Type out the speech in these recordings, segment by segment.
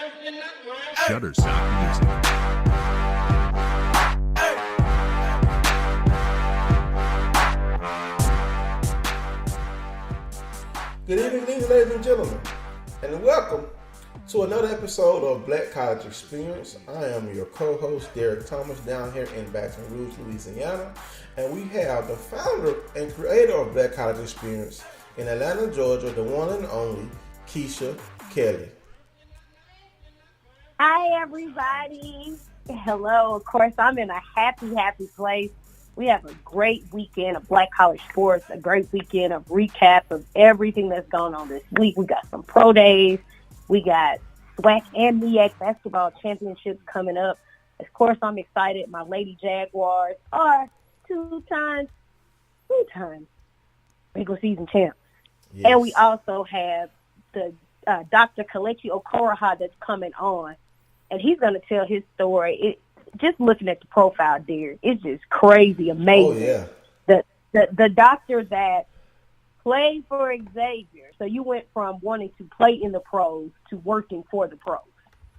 Shutterstock Music. Good evening, ladies and gentlemen, and welcome to another episode of Black College Experience. I am your co-host, Derek Thomas, down here in Baton Rouge, Louisiana, and we have the founder and creator of Black College Experience in Atlanta, Georgia, the one and only Keisha Kelly. Hi, everybody. Hello. Of course, I'm in a happy place. We have a great weekend of Black College sports, a great weekend of recap of everything that's going on this week. We got some pro days. We got SWAC and MEAC basketball championships coming up. Of course, I'm excited. My Lady Jaguars are two-time regular season champs. Yes. And we also have the Dr. Kelechi Okoroha that's coming on. And he's going to tell his story. Just looking at the profile there, it's just crazy, amazing. Oh, yeah. The doctor that played for Xavier. So you went from wanting to play in the pros to working for the pros.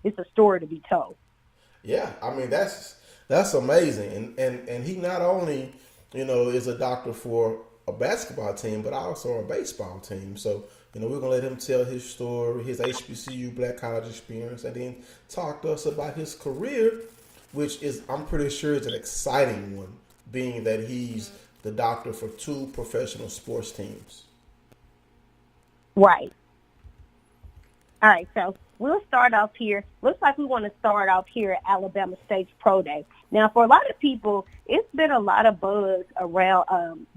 It's a story to be told. Yeah, I mean that's amazing. And he not only, is a doctor for a basketball team, but also a baseball team. So, we're going to let him tell his story, his HBCU Black College experience, and then talk to us about his career, which is, I'm pretty sure, is an exciting one, being that he's the doctor for 2 professional sports teams. Right. All right, so we'll start off here. Looks like we want to start off here at Alabama State's Pro Day. Now, for a lot of people, it's been a lot of buzz around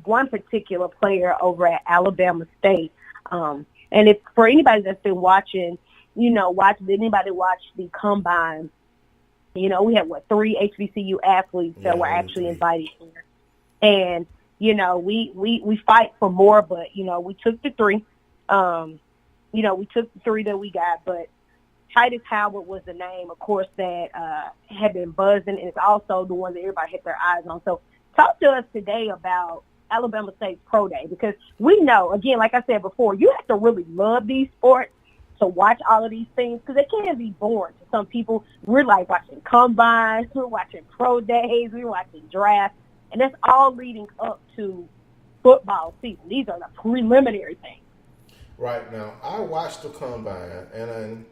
one particular player over at Alabama State. And if for anybody that's been watching, did anybody watch the combine? We had 3 HBCU athletes that were actually invited here. And, we fight for more, but, we took the 3. We took the 3 that we got, but Titus Howard was the name, of course, that had been buzzing, and it's also the one that everybody had their eyes on. So talk to us today about Alabama State's Pro Day, because we know, again, like I said before, you have to really love these sports to watch all of these things, because they can be boring to some people. We're like watching combines, we're watching pro days, we're watching drafts, and that's all leading up to football season. These are the preliminary things. Right. Now, I watched the combine, and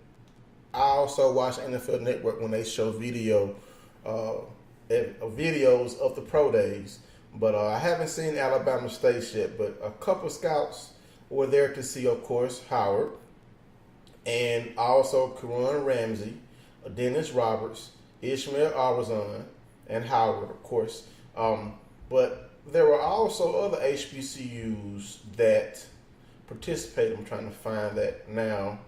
I also watch NFL Network when they show videos of the pro days. But I haven't seen Alabama State yet. But a couple scouts were there to see, of course, Howard, and also Karan Ramsey, Dennis Roberts, Ishmael Arizon, and Howard, of course. But there were also other HBCUs that participated. I'm trying to find that now.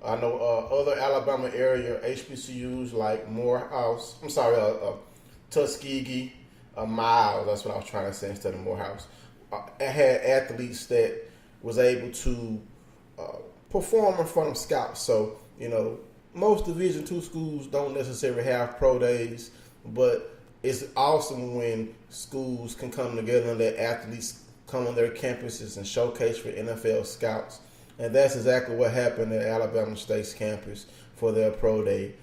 I know other Alabama area HBCUs like Tuskegee, Miles, that's what I was trying to say instead of Morehouse, had athletes that was able to perform in front of scouts. So, most Division II schools don't necessarily have pro days, but it's awesome when schools can come together and let athletes come on their campuses and showcase for NFL scouts. And that's exactly what happened at Alabama State's campus for their pro day.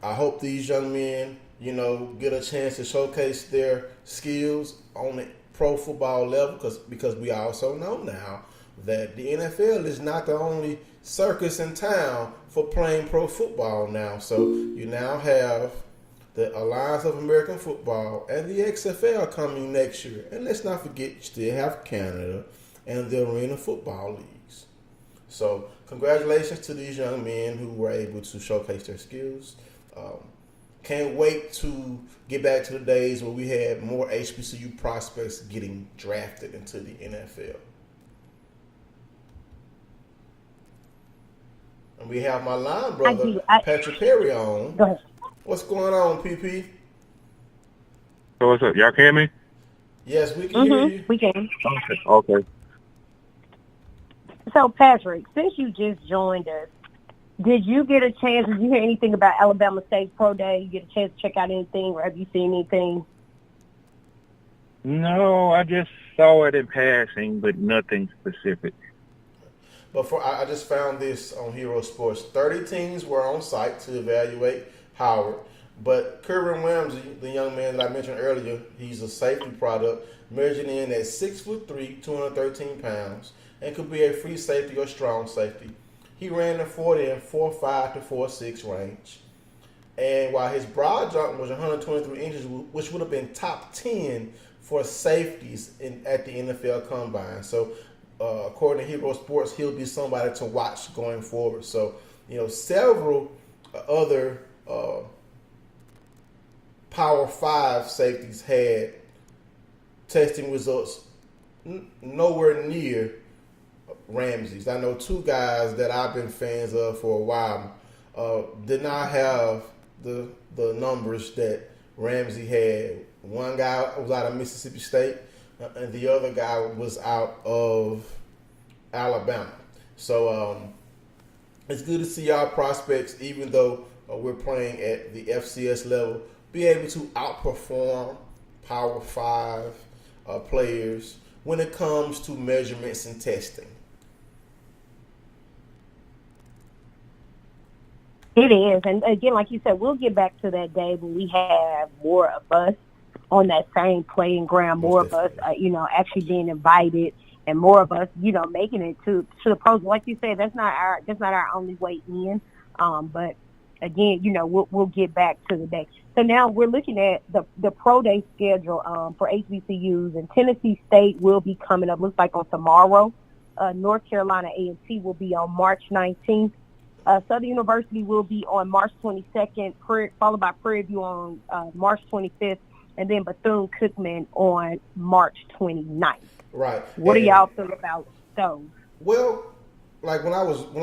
I hope these young men, get a chance to showcase their skills on the pro football level, because we also know now that the NFL is not the only circus in town for playing pro football now. So you now have the Alliance of American Football and the XFL coming next year. And let's not forget, you still have Canada and the Arena Football Leagues. So congratulations to these young men who were able to showcase their skills. Can't wait to get back to the days where we had more HBCU prospects getting drafted into the NFL. And we have my line brother, Patrick Perry, on. Go ahead. What's going on, PP? So what's up? Y'all can hear me? Yes, we can hear you. We can. Okay. So, Patrick, since you just joined us, did you hear anything about Alabama State's Pro Day? You get a chance to check out anything, or have you seen anything? No, I just saw it in passing, but nothing specific. But I just found this on Hero Sports. 30 teams were on site to evaluate Howard. But Kerwin Ramsey, the young man that I mentioned earlier, he's a safety product, measured in at 6'3", 213 pounds, and could be a free safety or strong safety. He ran the 40 in 4.5 to 4.6 range. And while his broad jump was 123 inches, which would have been top 10 for safeties at the NFL Combine. So according to Hero Sports, he'll be somebody to watch going forward. So, several other Power 5 safeties had testing results nowhere near Ramsey's. I know two guys that I've been fans of for a while did not have the numbers that Ramsey had. One guy was out of Mississippi State, and the other guy was out of Alabama. So it's good to see our prospects, even though we're playing at the FCS level, be able to outperform Power 5 players when it comes to measurements and testing. It is. And again, like you said, we'll get back to that day when we have more of us on that same playing ground, more of us, actually being invited, and more of us, making it to the pros. Like you said, that's not our only way in. But again, we'll get back to the day. So now we're looking at the pro day schedule for HBCUs, and Tennessee State will be coming up. Looks like on tomorrow. North Carolina A&T will be on March 19th. Southern University will be on March 22nd, followed by Prairie View on March 25th, and then Bethune-Cookman on March 29th. Right. What do y'all feel about those? Well, like when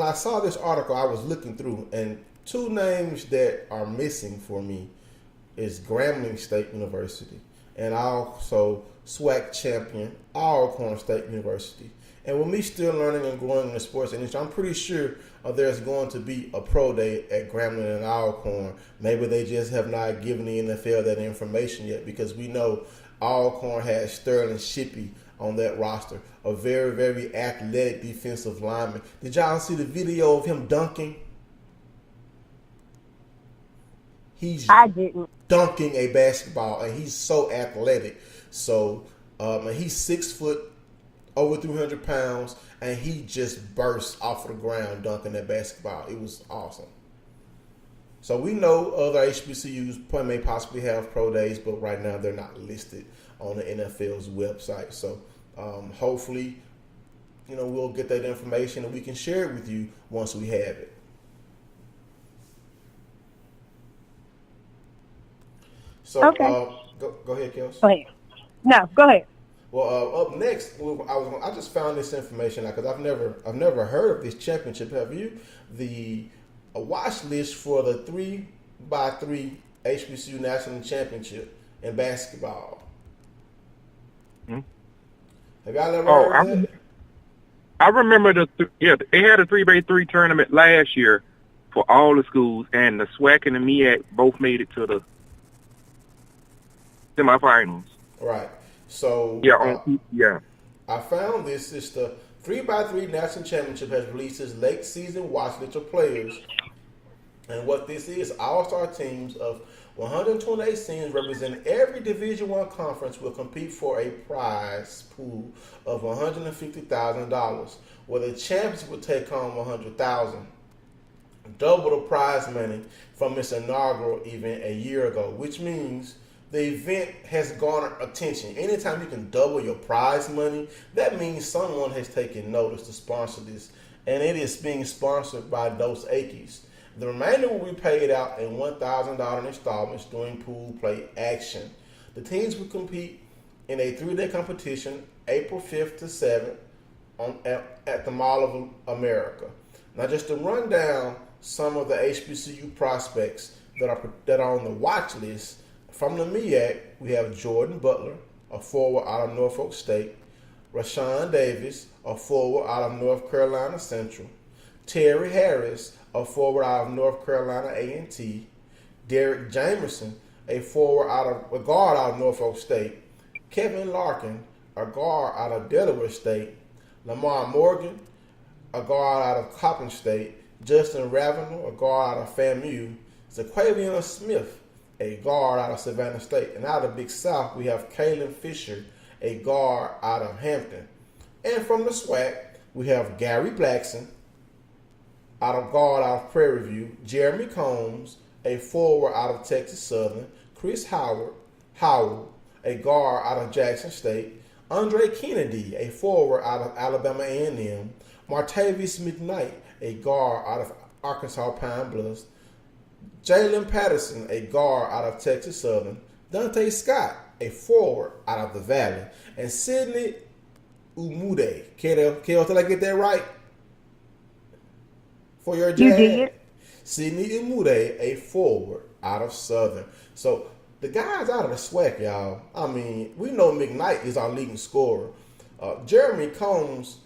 I saw this article, I was looking through, and two names that are missing for me is Grambling State University and also SWAC champion Alcorn State University. And with me still learning and growing in the sports industry, I'm pretty sure there's going to be a pro day at Grambling and Alcorn. Maybe they just have not given the NFL that information yet, because we know Alcorn has Sterling Shippey on that roster, a very, very athletic defensive lineman. Did y'all see the video of him dunking? I didn't. Dunking a basketball, and he's so athletic. So, and he's 6 foot, over 300 pounds, and he just burst off of the ground dunking that basketball. It was awesome. So we know other HBCUs may possibly have pro days, but right now they're not listed on the NFL's website. So hopefully, we'll get that information and we can share it with you once we have it. So okay. Go ahead, Kels. Go ahead. No, go ahead. Well, up next, I just found this information out because I've never heard of this championship. Have you? A watch list for the 3x3 HBCU National Championship in basketball. Hmm? Have y'all ever heard of that? I remember they had a 3x3 tournament last year for all the schools, and the SWAC and the MEAC both made it to the semifinals. Right. So I found this. It's the 3x3 National Championship has released its late season watch list of players, and what this is, all-star teams of 128 teams representing every Division I conference will compete for a prize pool of $150,000, where the champions will take home $100,000, double the prize money from its inaugural event a year ago, which means the event has garnered attention. Anytime you can double your prize money, that means someone has taken notice to sponsor this, and it is being sponsored by Dos Equis. The remainder will be paid out in $1,000 installments during pool play action. The teams will compete in a 3-day competition, April 5th to 7th, at the Mall of America. Now, just to run down some of the HBCU prospects that are on the watch list. From the MEAC, we have Jordan Butler, a forward out of Norfolk State, Rashawn Davis, a forward out of North Carolina Central, Terry Harris, a forward out of North Carolina A&T, Derek Jamerson, a guard out of Norfolk State, Kevin Larkin, a guard out of Delaware State, Lamar Morgan, a guard out of Coppin State, Justin Ravenel, a guard out of FAMU, Zaquavion Smith, a guard out of Savannah State. And out of Big South, we have Kalen Fisher, a guard out of Hampton. And from the SWAC, we have Gary Blackson, guard out of Prairie View, Jeremy Combs, a forward out of Texas Southern, Chris Howard, a guard out of Jackson State, Andre Kennedy, a forward out of Alabama A&M, Martavius McKnight, a guard out of Arkansas Pine Bluffs, Jalen Patterson, a guard out of Texas Southern, Dante Scott, a forward out of the Valley, and Sidney Umude. Kel, did I get that right? For your Jag? You did. Sidney Umude, a forward out of Southern. So the guys out of the SWAC, y'all, I mean, we know McKnight is our leading scorer. Jeremy Combs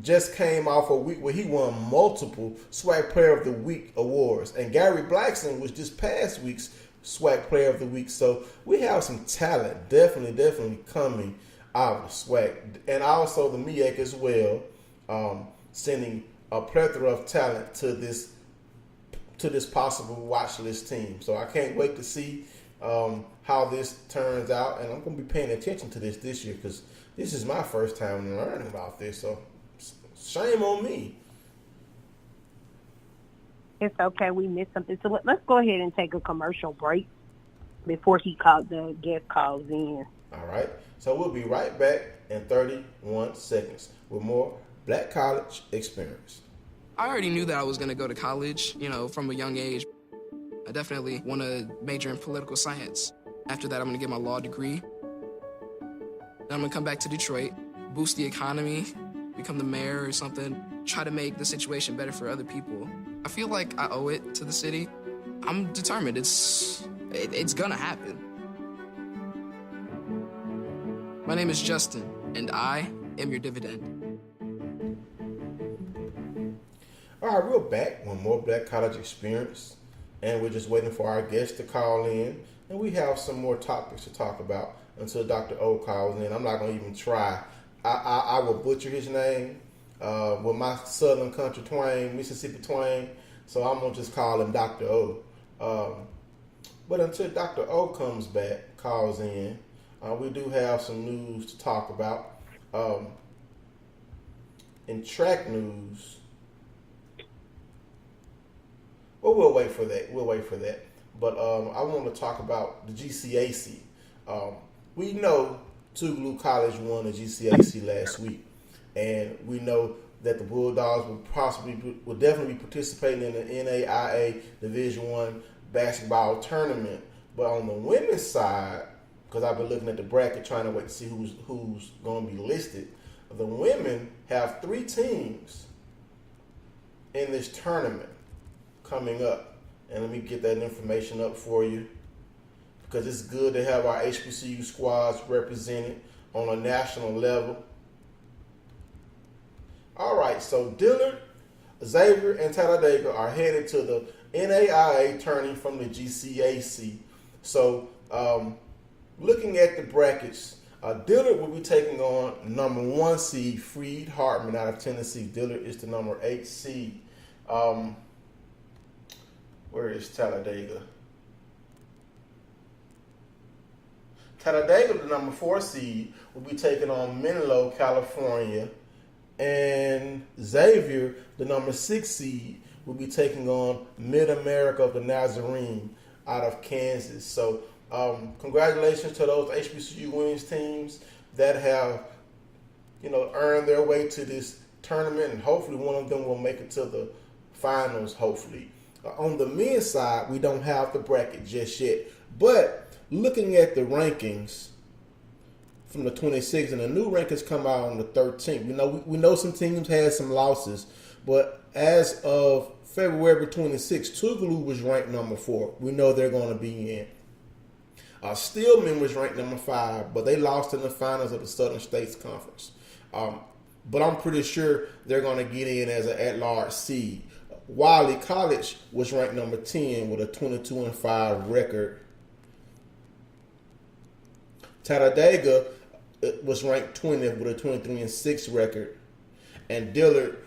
just came off a week where he won multiple SWAC Player of the Week awards. And Gary Blackson was this past week's SWAC Player of the Week. So we have some talent definitely coming out of the SWAC. And also the MEAC as well, sending a plethora of talent to this possible watch list team. So I can't wait to see how this turns out. And I'm going to be paying attention to this year because this is my first time learning about this. So shame on me. It's okay. We missed something. So let's go ahead and take a commercial break before the guest calls in. All right. So we'll be right back in 31 seconds with more Black College Experience. I already knew that I was going to go to college, from a young age. I definitely want to major in political science. After that, I'm going to get my law degree. Then I'm going to come back to Detroit, boost the economy, become the mayor or something, try to make the situation better for other people. I feel like I owe it to the city. I'm determined. It's going to happen. My name is Justin, and I am your dividend. All right, we're back with more Black College Experience, and we're just waiting for our guests to call in, and we have some more topics to talk about until Dr. O calls in. I'm not going to even try. I will butcher his name with my Southern Country twang, Mississippi twang, so I'm going to just call him Dr. O. But until Dr. O comes back, calls in, we do have some news to talk about. In track news, well, we'll wait for that. But I want to talk about the GCAC. We know Tougaloo College won the GCAC last week, and we know that the Bulldogs will definitely be participating in the NAIA Division I basketball tournament. But on the women's side, because I've been looking at the bracket trying to wait to see who's going to be listed, the women have 3 teams in this tournament coming up. And let me get that information up for you, because it's good to have our HBCU squads represented on a national level. All right, so Dillard, Xavier, and Talladega are headed to the NAIA tourney from the GCAC. So looking at the brackets, Dillard will be taking on number 1 seed Freed Hartman out of Tennessee. Dillard is the number 8 seed. Where is Talladega? Talladega, the number 4 seed, will be taking on Menlo, California. And Xavier, the number 6 seed, will be taking on Mid-America of the Nazarene out of Kansas. So congratulations to those HBCU women's teams that have, earned their way to this tournament, and hopefully one of them will make it to the finals, hopefully. On the men's side, we don't have the bracket just yet. But looking at the rankings from the 26th, and the new rankings come out on the 13th. We know some teams had some losses, but as of February 26th, Tougaloo was ranked number 4. We know they're going to be in. Stillman was ranked number 5, but they lost in the finals of the Southern States Conference. But I'm pretty sure they're going to get in as an at-large seed. Wiley College was ranked number 10 with a 22-5 record. Talladega was ranked 20th with a 23-6 record. And Dillard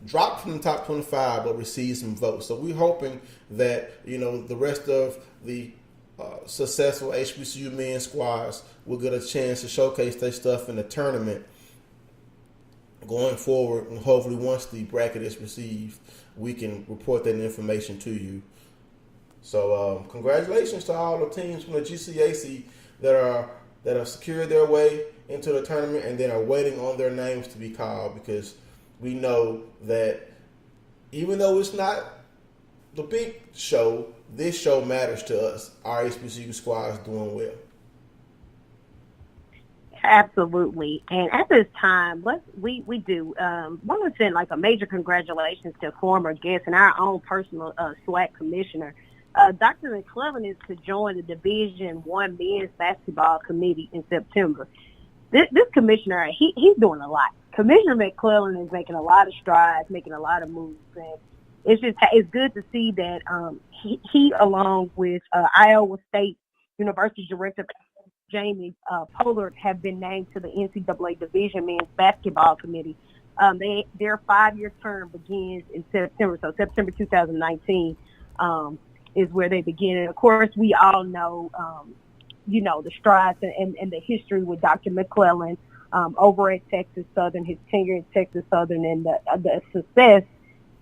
dropped from the top 25 but received some votes. So we're hoping that the rest of the successful HBCU men's squads will get a chance to showcase their stuff in the tournament going forward, and hopefully once the bracket is received, we can report that information to you. So congratulations to all the teams from the GCAC that have secured their way into the tournament and then are waiting on their names to be called, because we know that even though it's not the big show, this show matters to us. Our HBCU squad is doing well. Absolutely. And at this time, we want to send like a major congratulations to former guest and our own personal SWAC commissioner. Dr. McClellan is to join the Division I men's basketball committee in September. This commissioner, he's doing a lot. Commissioner McClellan is making a lot of strides, making a lot of moves, and it's good to see that he along with Iowa State University Director Jamie Pollard have been named to the NCAA Division Men's Basketball Committee. Their 5-year term begins in September, so September 2019 is where they begin. And of course, we all know, the strides and the history with Dr. McClellan over at Texas Southern, his tenure at Texas Southern, and the success.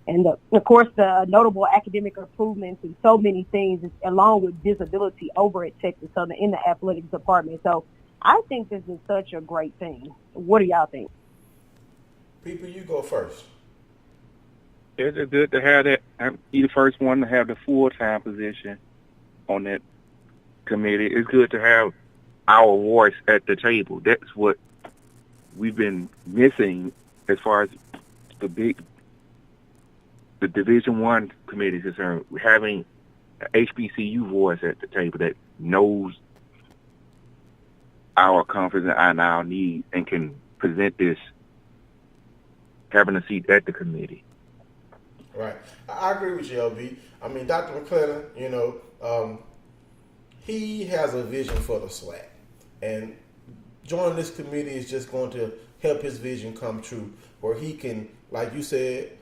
And, of course, the notable academic improvements and so many things, along with visibility over at Texas Southern in the athletics department. So I think this is such a great thing. What do y'all think? People, you go first. It's good to have that. Be the first one to have the full-time position on that committee. It's good to have our voice at the table. That's what we've been missing as far as the Division I committee is concerned. Having an HBCU voice at the table that knows our conference and our needs and can present this, having a seat at the committee. Right. I agree with you, LB. I mean, Dr. McClellan, he has a vision for the SWAC. And joining this committee is just going to help his vision come true, where he can, like you said,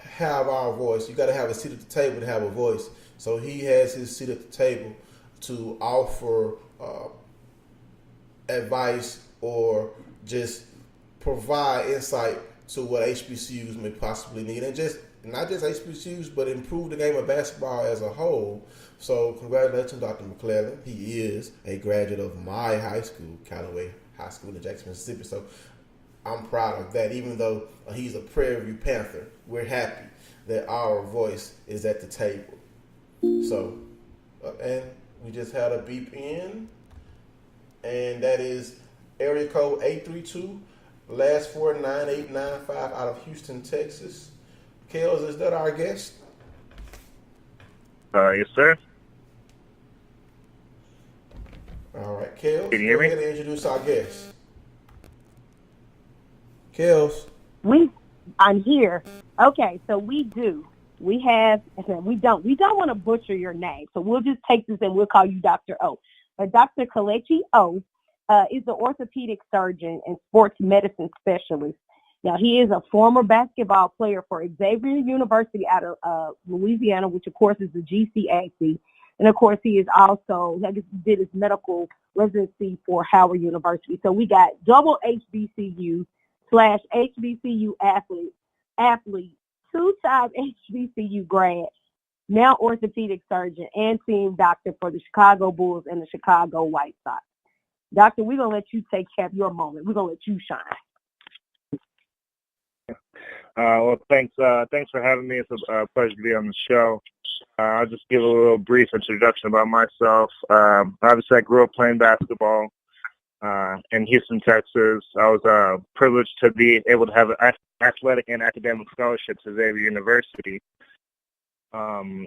have our voice. You got to have a seat at the table to have a voice. So he has his seat at the table to offer advice or just provide insight to what HBCUs may possibly need, and just not just HBCUs, but improve the game of basketball as a whole. So congratulations, Dr. McClellan. He is a graduate of my high school, Callaway High School in Jackson, Mississippi. So I'm proud of that. Even though he's a Prairie View Panther, we're happy that our voice is at the table. So, and we just had a beep in, and that is area code 832, last 49895 out of Houston, Texas. Kels, is that our guest? Yes, sir. All right, Kels, can you hear me? Go ahead and introduce our guest. Kels. I'm here. Okay, so we don't want to butcher your name, so we'll just take this and we'll call you Dr. O. But Dr. Kelechi O is the orthopedic surgeon and sports medicine specialist. Now, he is a former basketball player for Xavier University out of Louisiana, which, of course, is the GCAC. And, of course, he did his medical residency for Howard University. So we got double HBCU / HBCU athlete, two-time HBCU grad, now orthopedic surgeon and team doctor for the Chicago Bulls and the Chicago White Sox. Doctor, we're going to let you have your moment. We're going to let you shine. Well, thanks for having me. It's a pleasure to be on the show. I'll just give a little brief introduction about myself. Obviously, I grew up playing basketball in Houston, Texas. I was privileged to be able to have an athletic and academic scholarships at Xavier University. Had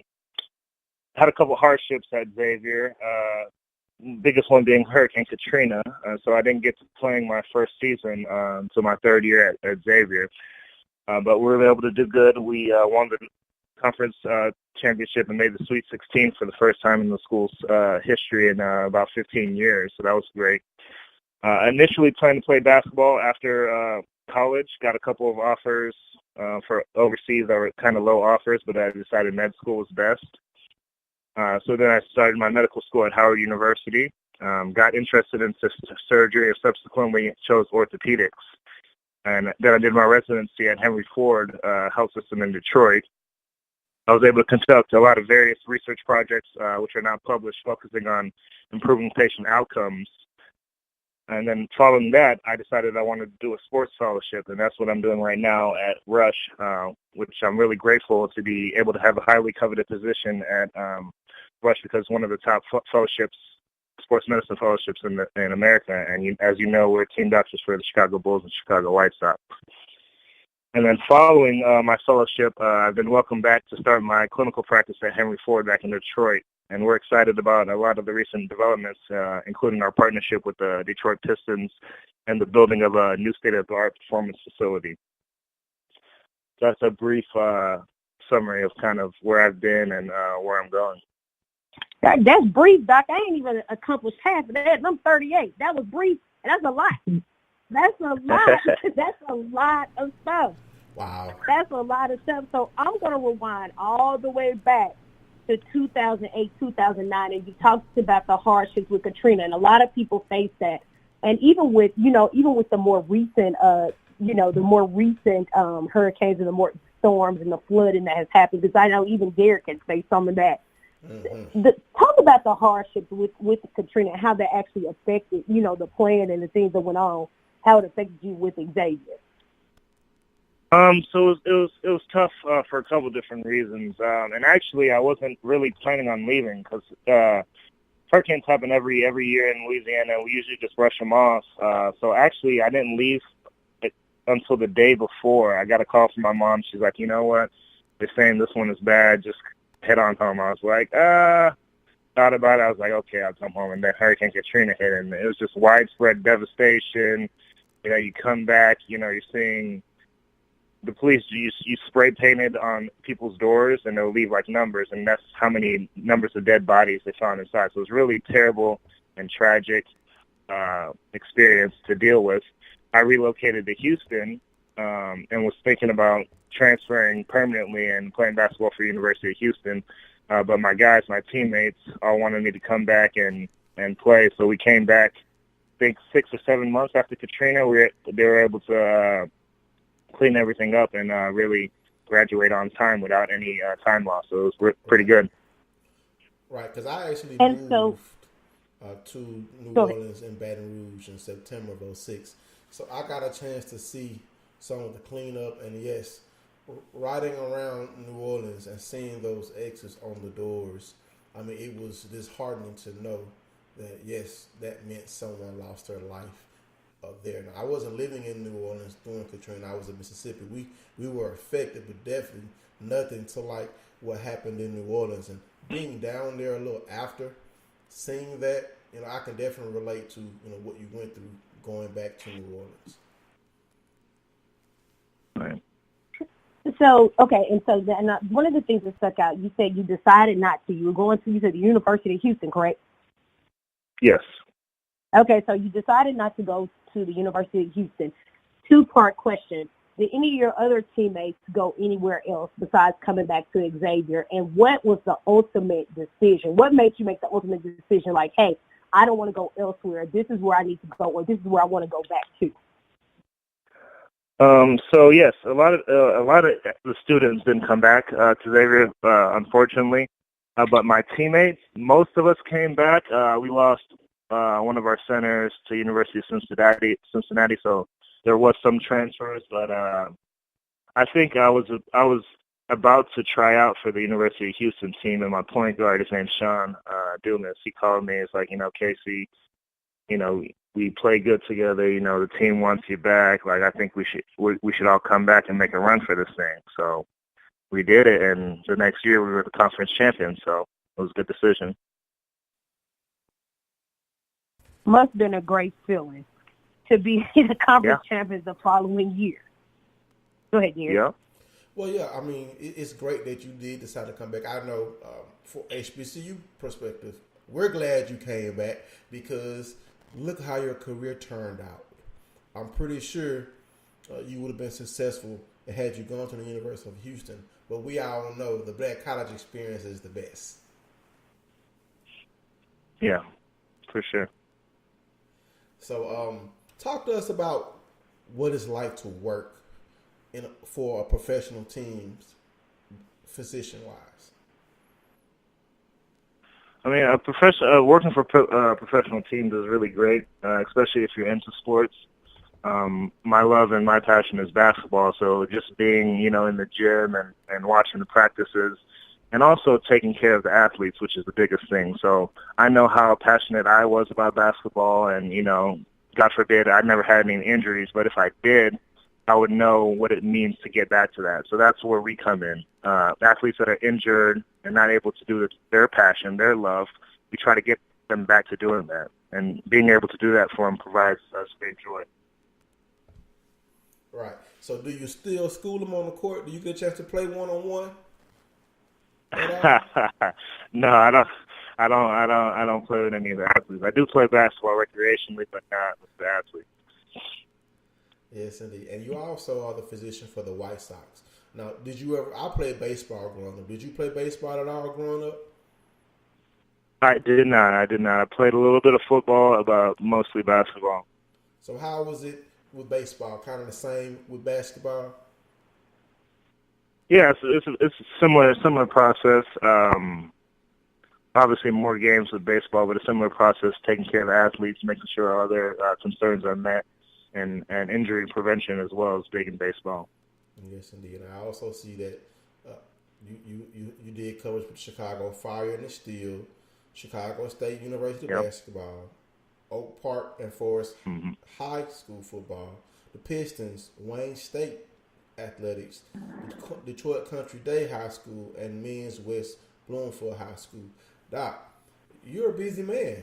a couple hardships at Xavier. Biggest one being Hurricane Katrina, so I didn't get to playing my first season until my third year at Xavier. But we were able to do good. We won the conference championship and made the Sweet 16 for the first time in the school's history in about 15 years, so that was great. Initially planning to play basketball after college, got a couple of offers for overseas that were kind of low offers, but I decided med school was best. So then I started my medical school at Howard University, got interested in surgery, and subsequently chose orthopedics. And then I did my residency at Henry Ford Health System in Detroit. I was able to conduct a lot of various research projects, which are now published, focusing on improving patient outcomes. And then following that, I decided I wanted to do a sports fellowship, and that's what I'm doing right now at Rush, which I'm really grateful to be able to have a highly coveted position at Rush, because one of the top fellowships, sports medicine fellowships in America. And as you know, we're team doctors for the Chicago Bulls and Chicago White Sox. And then following my fellowship, I've been welcomed back to start my clinical practice at Henry Ford back in Detroit. And we're excited about a lot of the recent developments, including our partnership with the Detroit Pistons and the building of a new state-of-the-art performance facility. That's a brief summary of kind of where I've been and where I'm going. That's brief, Doc. I ain't even accomplished half of that, and I'm 38. That was brief, and that's a lot. That's a lot. That's a lot of stuff. Wow. That's a lot of stuff. So I'm going to rewind all the way back to 2008, 2009, and you talked about the hardships with Katrina, and a lot of people face that. And even with, even with the more recent, hurricanes and the more storms and the flooding that has happened, because I know even Derek can say some of that. Mm-hmm. Talk about the hardships with Katrina and how that actually affected, the plan and the things that went on, how it affected you with Xavier. So it was tough for a couple different reasons, and actually I wasn't really planning on leaving because hurricanes happen every year in Louisiana, and we usually just brush them off. So actually I didn't leave until the day before. I got a call from my mom. She's like, you know what? They're saying this one is bad. Just head on home. I was like, thought about it. I was like, okay, I'll come home. And then Hurricane Katrina hit, and it was just widespread devastation. You come back, you're seeing the police, you spray painted on people's doors, and they'll leave like numbers, and that's how many numbers of dead bodies they found inside. So it was really terrible and tragic experience to deal with. I relocated to Houston and was thinking about transferring permanently and playing basketball for University of Houston. But my teammates, all wanted me to come back and play. So we came back, I think 6 or 7 months after Katrina. They were able to clean everything up and really graduate on time without any time loss. So it was pretty good. Right, because I actually moved to New Orleans and Baton Rouge in September of 2006. So I got a chance to see some of the cleanup, and yes, riding around New Orleans and seeing those X's on the doors, I mean, it was disheartening to know that, yes, that meant someone lost their life there. Now, I wasn't living in New Orleans during Katrina. I was in Mississippi. We were affected, but definitely nothing to like what happened in New Orleans. And being down there a little after, seeing that, I can definitely relate to, what you went through going back to New Orleans. Right. So, okay, and so one of the things that stuck out, you said you decided not to. You were going to, the University of Houston, correct? Yes. Okay, so you decided not to go to the University of Houston. Two-part question. Did any of your other teammates go anywhere else besides coming back to Xavier? And what was the ultimate decision? What made you make the ultimate decision like, hey, I don't want to go elsewhere. This is where I need to go, or this is where I want to go back to? So yes, a lot of the students didn't come back to Xavier, unfortunately. But my teammates, most of us came back. We lost one of our centers to University of Cincinnati. So there was some transfers, but I think I was about to try out for the University of Houston team, and my point guard, his name's Sean Dumas, he called me. It's like, Casey, we play good together. The team wants you back. Like, I think we should all come back and make a run for this thing. So we did it, and the next year we were the conference champions. So it was a good decision. Must have been a great feeling to be the conference champions the following year. Go ahead, Gary. Yeah. Well, yeah, I mean, it's great that you did decide to come back. I know for HBCU perspective, we're glad you came back because look how your career turned out. I'm pretty sure you would have been successful and had you gone to the University of Houston. But we all know the black college experience is the best. Yeah, for sure. So, talk to us about what it's like to work for a professional teams, physician-wise. I mean, working for professional teams is really great, especially if you're into sports. My love and my passion is basketball, so just being, in the gym and watching the practices and also taking care of the athletes, which is the biggest thing. So I know how passionate I was about basketball and, God forbid, I never had any injuries, but if I did, I would know what it means to get back to that. So that's where we come in. Athletes that are injured and not able to do their passion, their love, we try to get them back to doing that. And being able to do that for them provides us great joy. Right. So do you still school them on the court? Do you get a chance to play one-on-one? No, I don't. I don't play with any of the athletes. I do play basketball recreationally, but not with the athletes. Yes, indeed. And you also are the physician for the White Sox. Now, I played baseball growing up. Did you play baseball at all growing up? I did not. I played a little bit of football, but mostly basketball. So how was it with baseball? Kind of the same with basketball? Yeah, it's a similar process. Obviously, more games with baseball, but a similar process, taking care of athletes, making sure all their concerns are met, and injury prevention as well is big in baseball. Yes, indeed. And I also see that you did coverage with Chicago Fire and Steel, Chicago State University basketball, Oak Park and Forest High School football, the Pistons, Wayne State Athletics, Detroit Country Day High School, and Men's West Bloomfield High School. Doc, you're a busy man.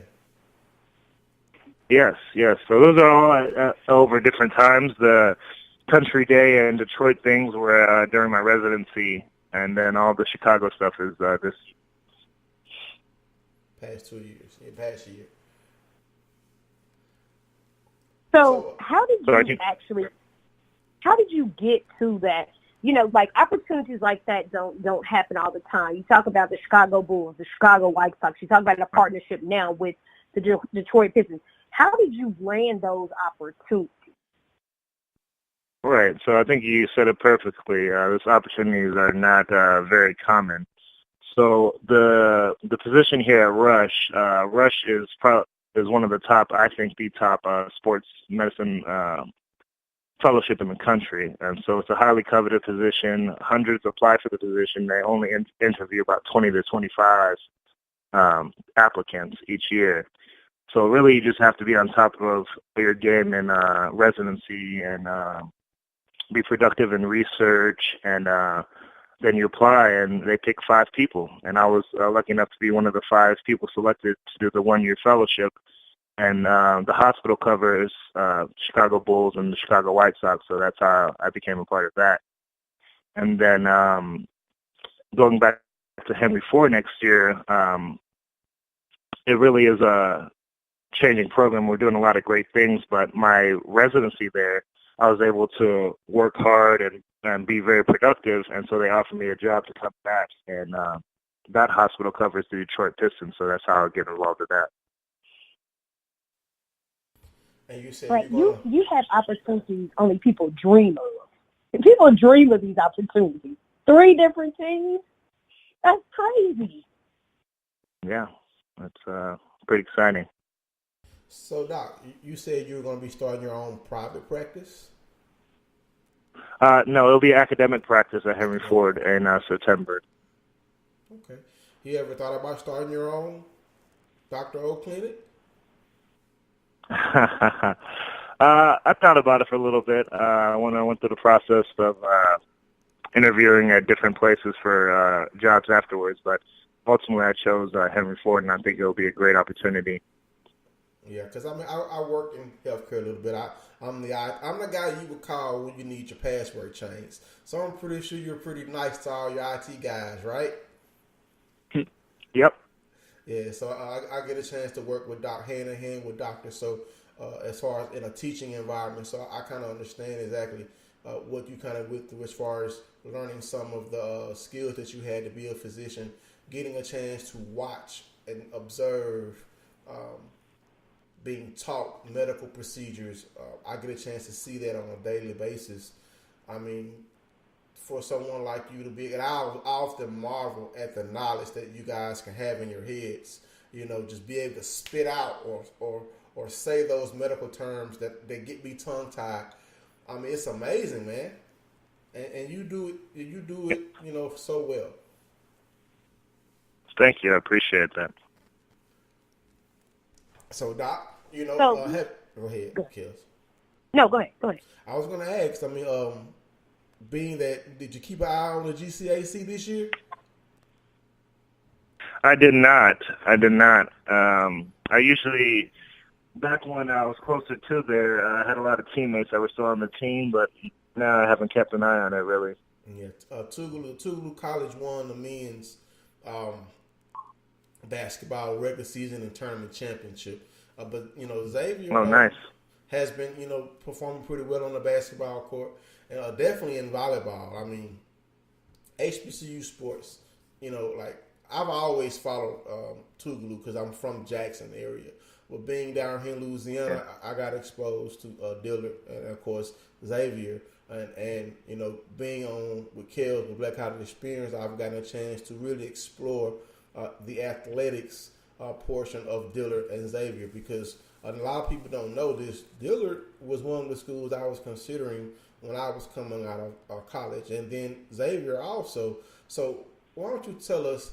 Yes. So those are all over different times. The Country Day and Detroit things were during my residency, and then all the Chicago stuff is this past 2 years. Past year. So how did you get to that? Like opportunities like that don't happen all the time. You talk about the Chicago Bulls, the Chicago White Sox. You talk about a partnership now with the Detroit Pistons. How did you land those opportunities? Right. So I think you said it perfectly. Those opportunities are not very common. So the position here at Rush is one of the top, I think, the top sports medicine fellowship in the country. And so it's a highly coveted position. Hundreds apply for the position. They only interview about 20 to 25 applicants each year. So really you just have to be on top of your game in residency and be productive in research, and then you apply and they pick 5 people. And I was lucky enough to be one of the 5 people selected to do the 1-year fellowship. And the hospital covers Chicago Bulls and the Chicago White Sox, so that's how I became a part of that. And then going back to Henry Ford next year, it really is a changing program. We're doing a lot of great things, but my residency there, I was able to work hard and be very productive, and so they offered me a job to come back. And that hospital covers the Detroit Pistons, so that's how I get involved in that. And you said right, you have opportunities only people dream of. And people dream of these opportunities. 3 different teams? That's crazy. Yeah, that's pretty exciting. So, Doc, you said you were going to be starting your own private practice? No, it'll be academic practice at Henry Ford in September. Okay. You ever thought about starting your own Dr. O clinic? I thought about it for a little bit when I went through the process of interviewing at different places for jobs afterwards, but ultimately I chose Henry Ford, and I think it'll be a great opportunity. Yeah, because I work in healthcare a little bit. I'm the guy you would call when you need your password changed. So I'm pretty sure you're pretty nice to all your IT guys, right? Yep. Yeah, so I get a chance to work with hand in hand with doctors. So as far as in a teaching environment, so I kind of understand exactly what you kind of went through as far as learning some of the skills that you had to be a physician, getting a chance to watch and observe being taught medical procedures. I get a chance to see that on a daily basis. I mean, for someone like you to be, and I often marvel at the knowledge that you guys can have in your heads, just be able to spit out or say those medical terms that get me tongue tied. I mean, it's amazing, man. And you do it, so well. Thank you. I appreciate that. So, Doc, go ahead, Kels. No, go ahead. I was going to ask, being that, did you keep an eye on the GCAC this year? I did not. I usually, back when I was closer to there, I had a lot of teammates that were still on the team, but now I haven't kept an eye on it, really. Yeah, Tougaloo College won the men's basketball regular season and tournament championship. But Xavier nice. Has been performing pretty well on the basketball court, and definitely in volleyball. I mean, HBCU sports. Like I've always followed Tougaloo because I'm from Jackson area. But being down here in Louisiana, I got exposed to Dillard and of course Xavier, and being on with Kels with Black College Experience, I've gotten a chance to really explore the athletics portion of Dillard and Xavier, because a lot of people don't know this. Dillard was one of the schools I was considering when I was coming out of college, and then Xavier also. So why don't you tell us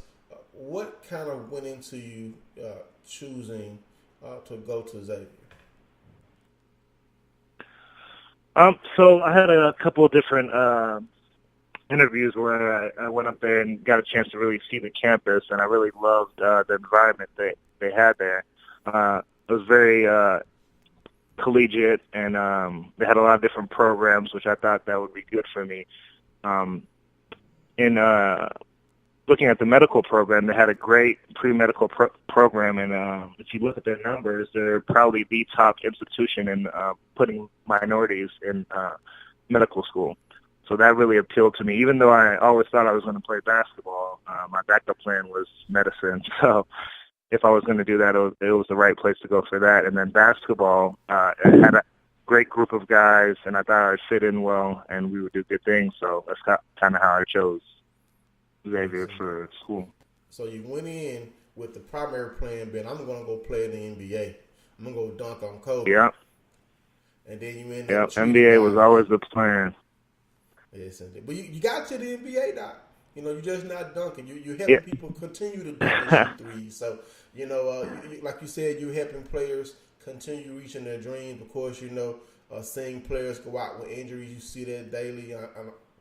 what kind of went into you choosing to go to Xavier? So I had a couple of different interviews where I went up there and got a chance to really see the campus, and I really loved the environment they had there. It was very collegiate, and they had a lot of different programs, which I thought that would be good for me. In looking at the medical program, they had a great pre-medical program, and if you look at their numbers, they're probably the top institution in putting minorities in medical school. So that really appealed to me. Even though I always thought I was going to play basketball, my backup plan was medicine. So if I was going to do that, it was the right place to go for that. And then basketball, I had a great group of guys, and I thought I'd fit in well, and we would do good things. So that's kind of how I chose Xavier for school. So you went in with the primary plan being, I'm going to go play in the NBA. I'm going to go dunk on Kobe. Yeah. And then you ended up. Yeah, NBA was always the plan. Yes, indeed. But you got to the NBA, Doc. You're just not dunking. You're helping people continue to dunk and shoot threes. So, like you said, you're helping players continue reaching their dreams. Of course, seeing players go out with injuries, you see that daily.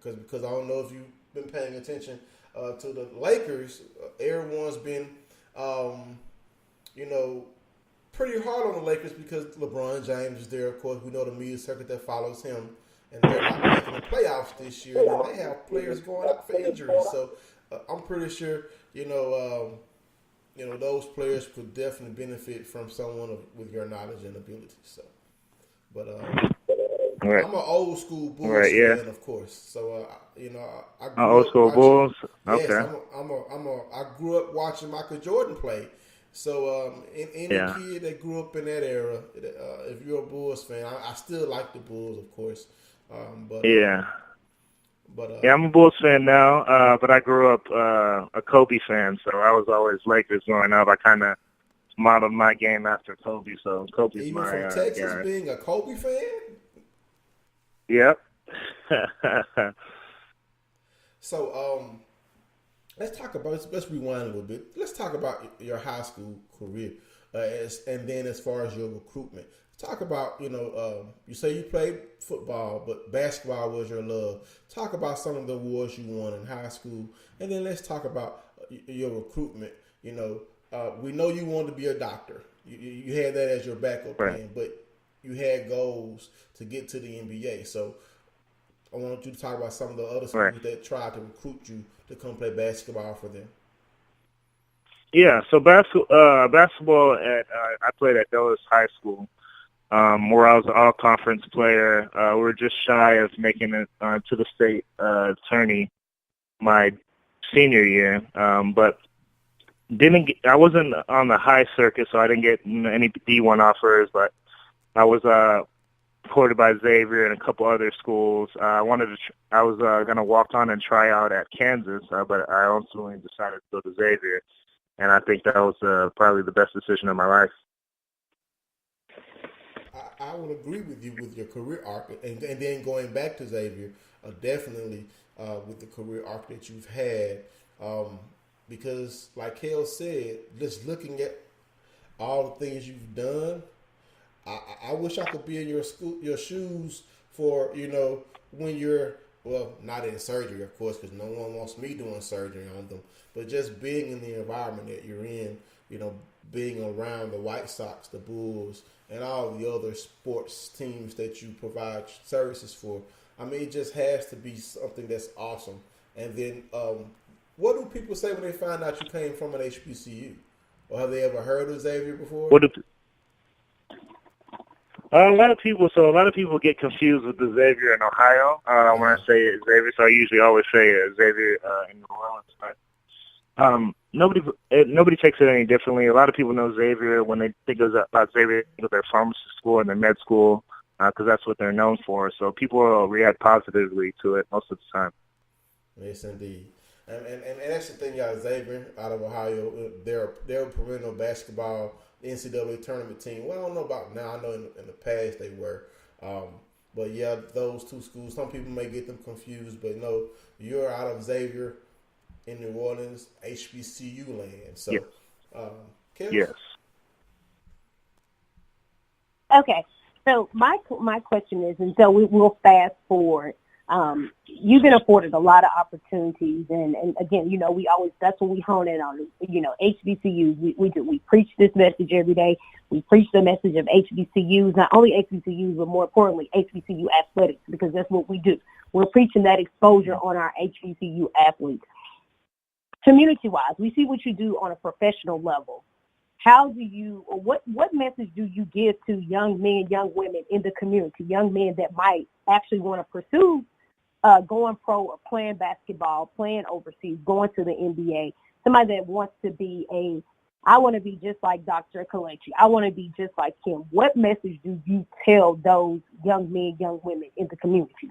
Because I don't know if you've been paying attention to the Lakers. Everyone's been, pretty hard on the Lakers because LeBron James is there. Of course, we know the media circuit that follows him. And they're not making the playoffs this year, and they have players going out for injuries. So I'm pretty sure, those players could definitely benefit from someone with your knowledge and ability. So, but right. I'm an old school Bulls fan, of course. So I grew old school watching, Bulls. Okay. Yes, I grew up watching Michael Jordan play. So any kid that grew up in that era, if you're a Bulls fan, I still like the Bulls, of course. I'm a Bulls fan now, but I grew up a Kobe fan, so I was always Lakers growing up. I kind of modeled my game after Kobe, so Kobe's even my from Texas, guy. being a Kobe fan. Yep. So let's rewind a little bit. Let's talk about your high school career, and then as far as your recruitment. Talk about, you say you played football, but basketball was your love. Talk about some of the awards you won in high school, and then let's talk about your recruitment. We know you wanted to be a doctor. You had that as your backup plan, but you had goals to get to the NBA. So I want you to talk about some of the other schools that tried to recruit you to come play basketball for them. Yeah, so basketball, I played at Dulles High School. where I was an all-conference player. We were just shy of making it to the state tourney my senior year, but I wasn't on the high circuit, so I didn't get any D1 offers, but I was courted by Xavier and a couple other schools. I was going to walk on and try out at Kansas, but I ultimately decided to go to Xavier, and I think that was probably the best decision of my life. I would agree with you with your career arc, and then going back to Xavier, definitely with the career arc that you've had, because like Kel said, just looking at all the things you've done, I wish I could be in your shoes for, when you're, well, not in surgery, of course, because no one wants me doing surgery on them, but just being in the environment that you're in, being around the White Sox, the Bulls, and all the other sports teams that you provide services for. I mean, it just has to be something that's awesome. And then, what do people say when they find out you came from an HBCU? Or have they ever heard of Xavier before? A lot of people get confused with the Xavier in Ohio when I say Xavier. So I usually always say Xavier in New Orleans. But nobody takes it any differently. A lot of people know Xavier when they think about Xavier, think of their pharmacy school and their med school, because that's what they're known for. So people react positively to it most of the time. Yes, indeed. And that's the thing, y'all. Xavier out of Ohio, they're a perennial basketball NCAA tournament team. Well, I don't know about now. I know in the past they were. But yeah, those two schools, some people may get them confused, but no, you're out of Xavier in New Orleans, HBCU land. So, yes. Okay. So my question is, and so we'll fast forward. You've been afforded a lot of opportunities, and again, that's what we hone in on. HBCUs. We preach this message every day. We preach the message of HBCUs, not only HBCUs, but more importantly, HBCU athletics, because that's what we do. We're preaching that exposure on our HBCU athletes. Community-wise, we see what you do on a professional level. How do you, or what message do you give to young men, young women in the community, young men that might actually want to pursue going pro or playing basketball, playing overseas, going to the NBA, somebody that wants to be I want to be just like Dr. Kelechi. I want to be just like him. What message do you tell those young men, young women in the community?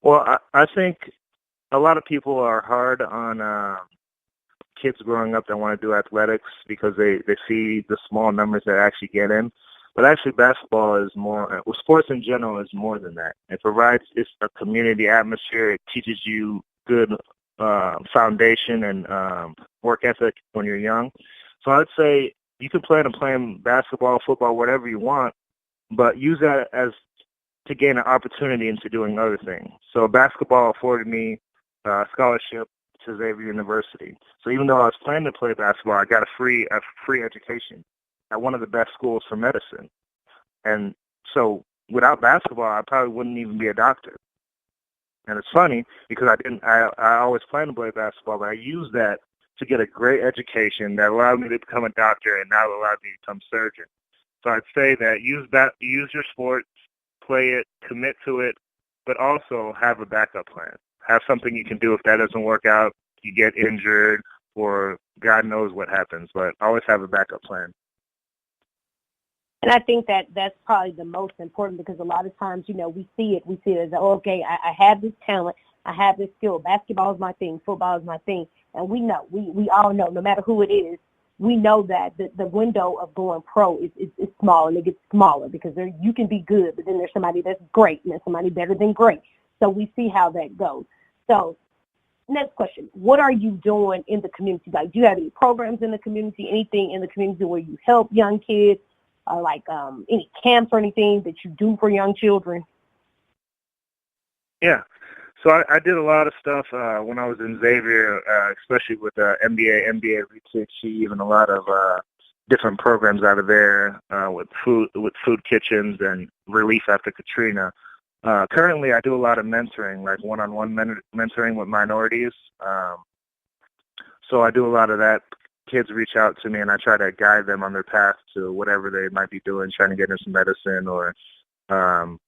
Well, I think a lot of people are hard on kids growing up that want to do athletics because they see the small numbers that actually get in. But actually, basketball is more, sports in general is more than that. It provides a community atmosphere. It teaches you good foundation and work ethic when you're young. So I'd say you can plan on playing basketball, football, whatever you want, but use that as to gain an opportunity into doing other things. So basketball afforded me a scholarship to Xavier University. So even though I was planning to play basketball, I got a free education at one of the best schools for medicine. And so without basketball, I probably wouldn't even be a doctor. And it's funny because I always planned to play basketball, but I used that to get a great education that allowed me to become a doctor and now allowed me to become a surgeon. So I'd say that use your sport, play it, commit to it, but also have a backup plan. Have something you can do if that doesn't work out, you get injured, or God knows what happens, but always have a backup plan. And I think that's probably the most important because a lot of times, we see it as, okay, I have this talent, I have this skill. Basketball is my thing, football is my thing. And we know, we all know, no matter who it is, we know that the window of going pro is small, and it gets smaller because you can be good, but then there's somebody that's great and there's somebody better than great. So we see how that goes. So next question, what are you doing in the community? Like, do you have any programs in the community, anything in the community where you help young kids, like any camps or anything that you do for young children? Yeah. So I did a lot of stuff when I was in Xavier, especially with NBA Reach Achieve, and a lot of different programs out of there with food kitchens and relief after Katrina. Currently, I do a lot of mentoring, like one-on-one mentoring with minorities. So I do a lot of that kids reach out to me, and I try to guide them on their path to whatever they might be doing, trying to get into medicine or trying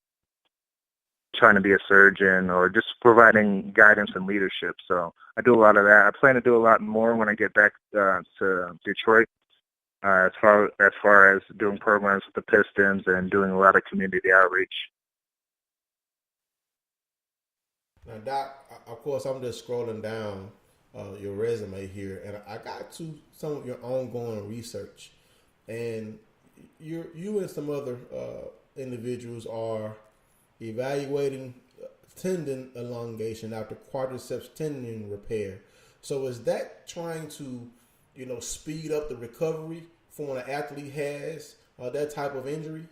to be a surgeon or just providing guidance and leadership. So I do a lot of that. I plan to do a lot more when I get back to Detroit, as far as doing programs with the Pistons and doing a lot of community outreach. Now, Doc, of course, I'm just scrolling down your resume here, and I got to some of your ongoing research, and you and some other individuals are evaluating tendon elongation after quadriceps tendon repair. So is that trying to, speed up the recovery for when an athlete has that type of injury?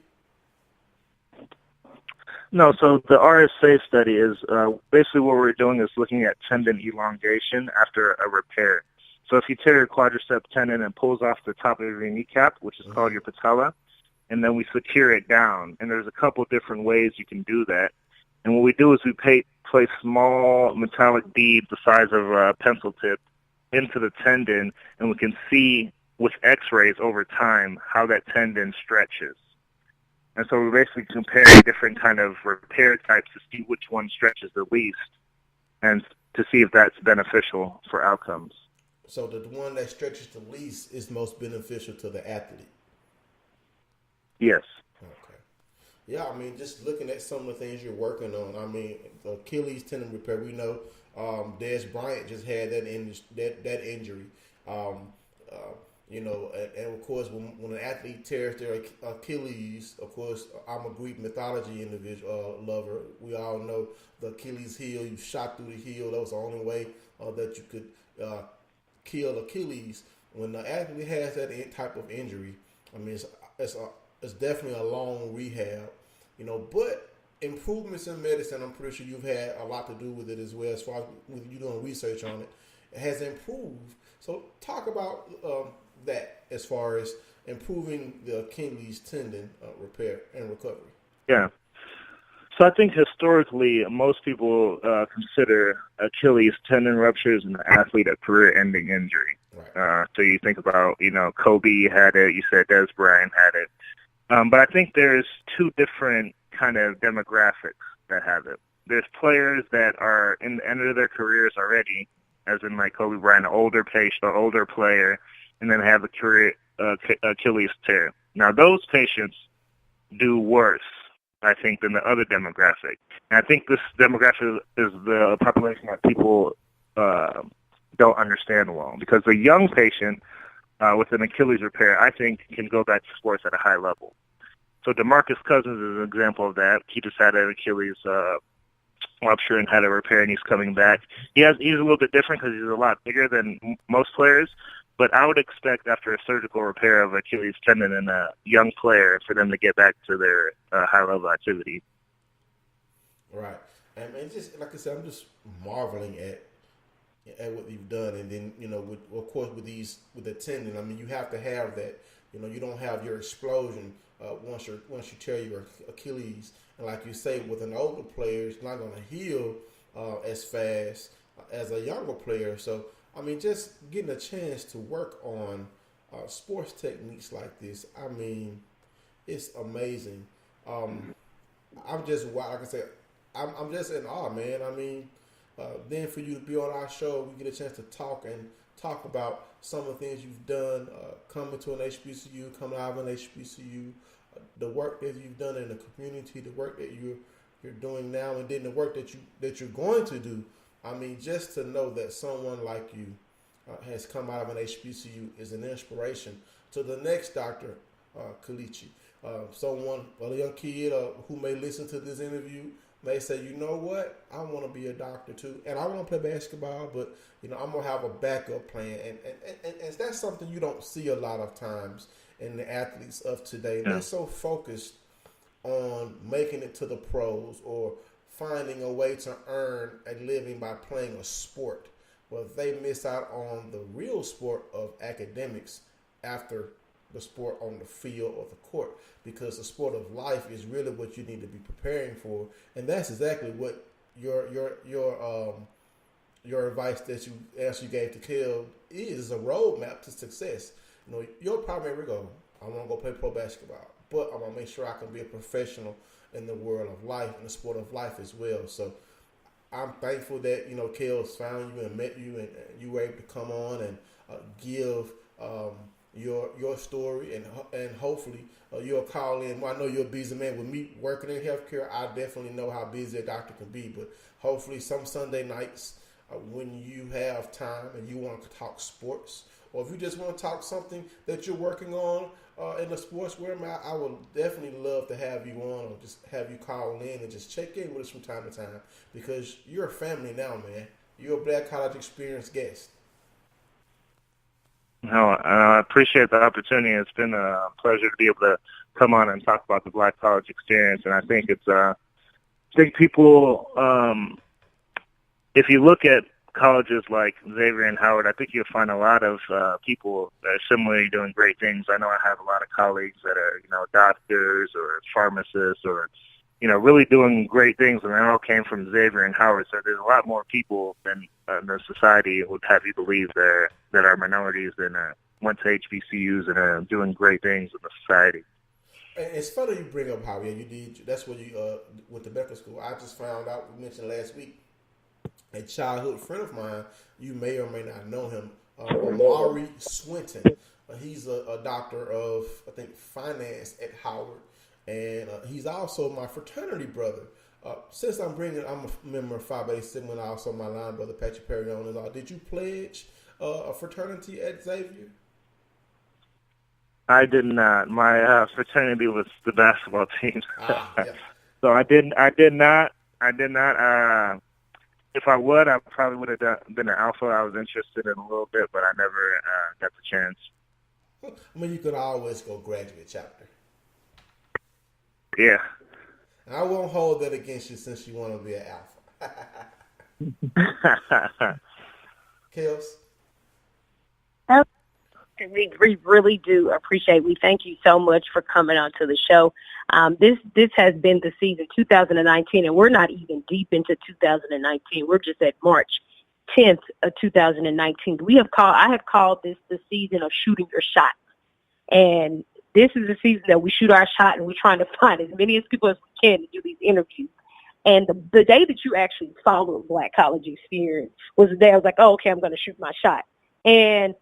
No, so the RSA study is basically what we're doing is looking at tendon elongation after a repair. So if you tear your quadricep tendon and pulls off the top of your kneecap, which is called your patella, and then we secure it down. And there's a couple different ways you can do that. And what we do is we place small metallic beads the size of a pencil tip into the tendon, and we can see with x-rays over time how that tendon stretches. And so we're basically comparing different kind of repair types to see which one stretches the least and to see if that's beneficial for outcomes. So the one that stretches the least is most beneficial to the athlete? Yes. Okay. Yeah, I mean, just looking at some of the things you're working on, I mean, the Achilles tendon repair, we know Des Bryant just had that injury. And of course, when an athlete tears their Achilles, of course, I'm a Greek mythology individual lover. We all know the Achilles heel. You shot through the heel. That was the only way that you could kill Achilles. When the athlete has that type of injury, I mean, it's definitely a long rehab, but improvements in medicine, I'm pretty sure you've had a lot to do with it as well, as far as with you doing research on it. It has improved. So talk about that as far as improving the Achilles tendon repair and recovery. Yeah. So I think historically, most people consider Achilles tendon ruptures an athlete a career-ending injury. Right. So you think about, Kobe had it. You said Des Bryant had it. But I think there's two different kind of demographics that have it. There's players that are in the end of their careers already, as in like Kobe Bryant, an older patient or older player, and then have a career Achilles tear. Now those patients do worse, I think, than the other demographic. And I think this demographic is the population that people don't understand well, because the young patient with an Achilles repair, I think, can go back to sports at a high level. So DeMarcus Cousins is an example of that. He just had an Achilles rupture and had a repair, and he's coming back. He's a little bit different because he's a lot bigger than most players, but I would expect after a surgical repair of Achilles tendon in a young player for them to get back to their high-level activity. Right. And just like I said, I'm just marveling at what you've done, and then of course with the tendon, I mean, you have to have that. You don't have your explosion once you tear your Achilles, and like you say, with an older player, it's not going to heal as fast as a younger player. So I mean, just getting a chance to work on sports techniques like this, I mean, it's amazing. I'm just, like I said, I'm just in awe, man. I mean, then for you to be on our show, we get a chance to talk about some of the things you've done, coming to an HBCU, coming out of an HBCU, the work that you've done in the community, the work that you're doing now, and then the work that you're going to do. I mean, just to know that someone like you has come out of an HBCU is an inspiration to the next Dr. Kelechi. A young kid who may listen to this interview may say, you know what, I want to be a doctor too, and I want to play basketball, but I'm gonna have a backup plan, and that's something you don't see a lot of times in the athletes of today. Yeah. They're so focused on making it to the pros or finding a way to earn a living by playing a sport. Well, they miss out on the real sport of academics after the sport on the field or the court, because the sport of life is really what you need to be preparing for, and that's exactly what your your advice that you gave to Kel is a roadmap to success. Your primary goal, I want to go play pro basketball, but I want to make sure I can be a professional in the world of life, in the sport of life as well. So I'm thankful that, Kel's found you and met you, and you were able to come on and give your story, and hopefully you'll call in. Well, I know you're a busy man. With me working in healthcare, I definitely know how busy a doctor can be, but hopefully some Sunday nights when you have time and you want to talk sports, or if you just want to talk something that you're working on in the sports world, I would definitely love to have you on, or just have you call in and just check in with us from time to time, because you're a family now, man. You're a Black College Experience guest. No, I appreciate the opportunity. It's been a pleasure to be able to come on and talk about the Black College Experience, and I think people, if you look at colleges like Xavier and Howard, I think you'll find a lot of people that are similarly doing great things. I know I have a lot of colleagues that are, doctors or pharmacists or, really doing great things, and they all came from Xavier and Howard. So there's a lot more people than the society would have you believe that are minorities and went to HBCUs and are doing great things in the society. And it's funny you bring up Howard. You did. That's where you went to medical school. I just found out. We mentioned last week. A childhood friend of mine, you may or may not know him, Amari Swinton. He's a doctor of, I think, finance at Howard, and he's also my fraternity brother. Since I'm a member of Phi Beta Sigma, and also my line brother Patrick Perry on is all. Did you pledge a fraternity at Xavier? I did not. My fraternity was the basketball team, yeah. So I did not. If I would, I probably would have been an alpha. I was interested in a little bit, but I never got the chance. I mean, you could always go graduate chapter. Yeah. I won't hold that against you since you want to be an alpha. Kels? We really do appreciate. We thank you so much for coming on to the show. This has been the season 2019, and we're not even deep into 2019. We're just at March 10th of 2019. I have called this the season of shooting your shot, and this is the season that we shoot our shot, and we're trying to find as many as people as we can to do these interviews. And the day that you actually followed Black College Experience was the day I was like, oh, okay, I'm going to shoot my shot, and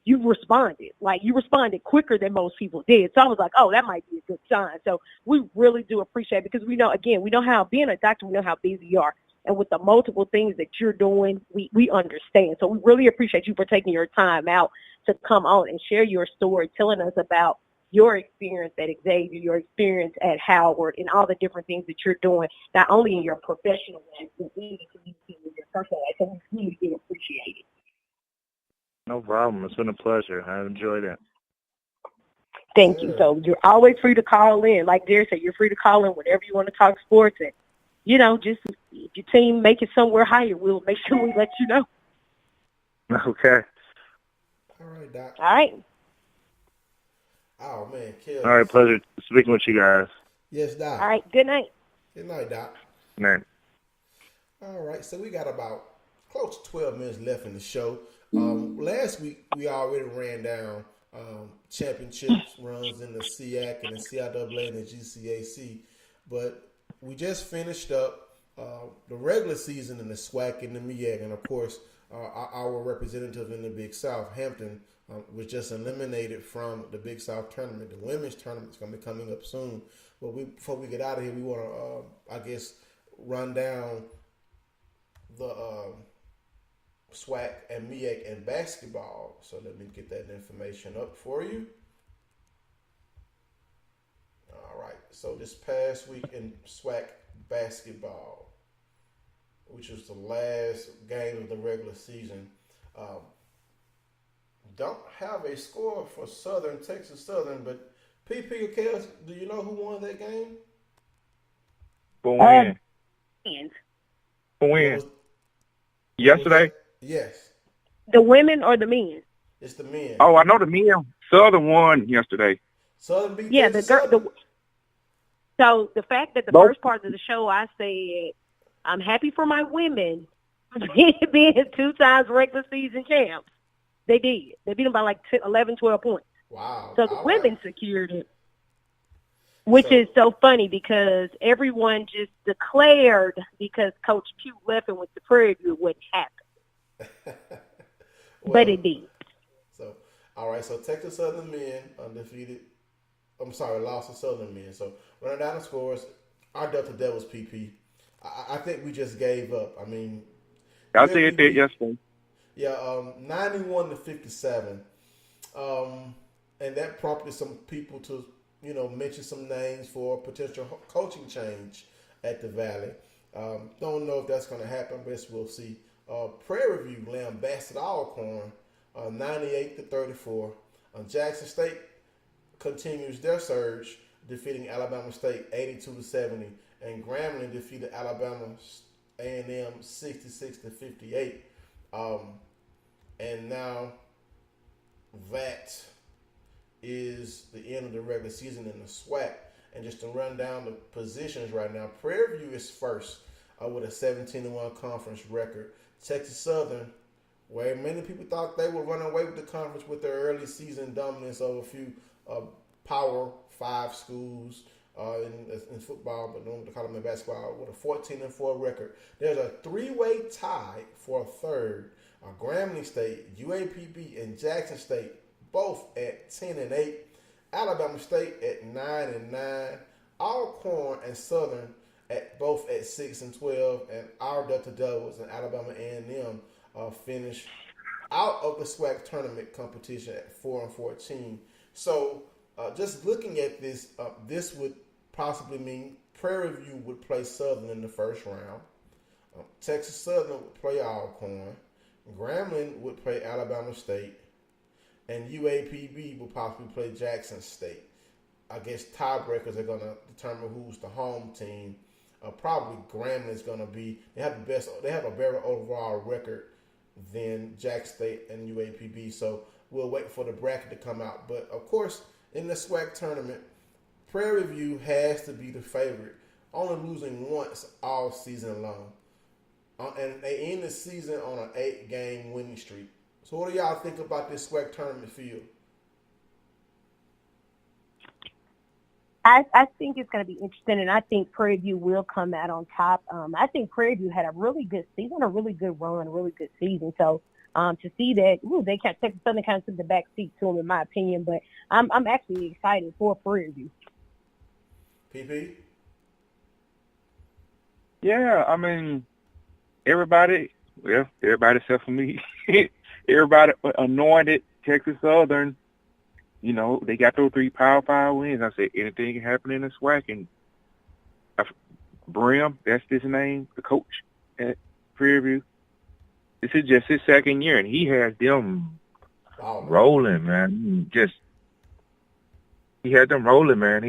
you responded quicker than most people did. So I was like, oh, that might be a good sign. So we really do appreciate it, because we know how, being a doctor, we know how busy you are. And with the multiple things that you're doing, we understand. So we really appreciate you for taking your time out to come on and share your story, telling us about your experience at Xavier, your experience at Howard, and all the different things that you're doing, not only in your professional life, but in the community and your personal life. So we really do appreciate it. No problem. It's been a pleasure. I enjoyed it. Thank you. So you're always free to call in. Like Derek said, you're free to call in whenever you want to talk sports. And, just if your team make it somewhere higher, we'll make sure we let you know. Okay. All right, Doc. All right. Oh, man. Kels. All right. Pleasure speaking with you guys. Yes, Doc. All right. Good night. Good night, Doc. Good night. All right. So we got about close to 12 minutes left in the show. Last week, we already ran down championships runs in the SEAC and the CIAA and the GCAC, but we just finished up the regular season in the SWAC and the MEAC, and of course, our representative in the Big South, Hampton, was just eliminated from the Big South tournament. The women's tournament is going to be coming up soon, but before we get out of here, we want to, run down the SWAC and MEAC and basketball. So let me get that information up for you. All right. So this past week in SWAC basketball, which was the last game of the regular season, don't have a score for Texas Southern, but PP or Kels, do you know who won that game? For when? For when? Yesterday? Yes. The women or the men? It's the men. Oh, I know the men. Southern won yesterday. Southern beat Texas Southern. So the fact that the first part of the show I said, I'm happy for my women, being 2 times regular season champs. They did. They beat them by like 11, 12 points. Wow. So the All women right. secured it, which is so funny because everyone just declared because Coach Pugh left and went to Prairie View it wouldn't happen. But it did. So, all right. So Texas Southern men undefeated. I'm sorry, lost to Southern men. So running down the scores, our Delta Devils PP. I think we just gave up. I mean, I said that yesterday. Yeah, 91-57. And that prompted some people to, mention some names for potential coaching change at the Valley. Don't know if that's going to happen, but we'll see. Prairie View lambasted Alcorn 98-34. Jackson State continues their surge, defeating Alabama State 82-70, and Grambling defeated Alabama A&M 66-58. And now that is the end of the regular season in the SWAC. And just to run down the positions right now, Prairie View is first with a 17-1 conference record. Texas Southern, where many people thought they would run away with the conference with their early season dominance over a few Power 5 schools in football, but don't call them in basketball, with a 14-4 record. There's a 3-way tie for a third. Grambling State, UAPB, and Jackson State both at 10-8. Alabama State at 9-9. Alcorn and Southern both at 6-12, and our Delta Devils and Alabama A&M finished out of the SWAC tournament competition at 4-14. So just looking at this, this would possibly mean Prairie View would play Southern in the first round. Texas Southern would play Alcorn. Grambling would play Alabama State. And UAPB will possibly play Jackson State. I guess tiebreakers are going to determine who's the home team. Probably Grambling is going to be. They have a better overall record than Jackson State and UAPB. So we'll wait for the bracket to come out. But of course, in the SWAC tournament, Prairie View has to be the favorite, only losing once all season long. And they end the season on an 8-game winning streak. So what do y'all think about this SWAC tournament field? I think it's going to be interesting, and I think Prairie View will come out on top. I think Prairie View had a really good season, a really good run, a really good season. So to see that, they kind of Texas Southern kind of took the back seat to them, in my opinion. But I'm actually excited for Prairie View. PP? Yeah, I mean, everybody except for me, everybody anointed Texas Southern. They got those 3 Power 5 wins. I said anything can happen in the SWAC. And Brim, that's his name, the coach at Prairie View. This is just his second year, and he has them rolling, man. He had them rolling, man.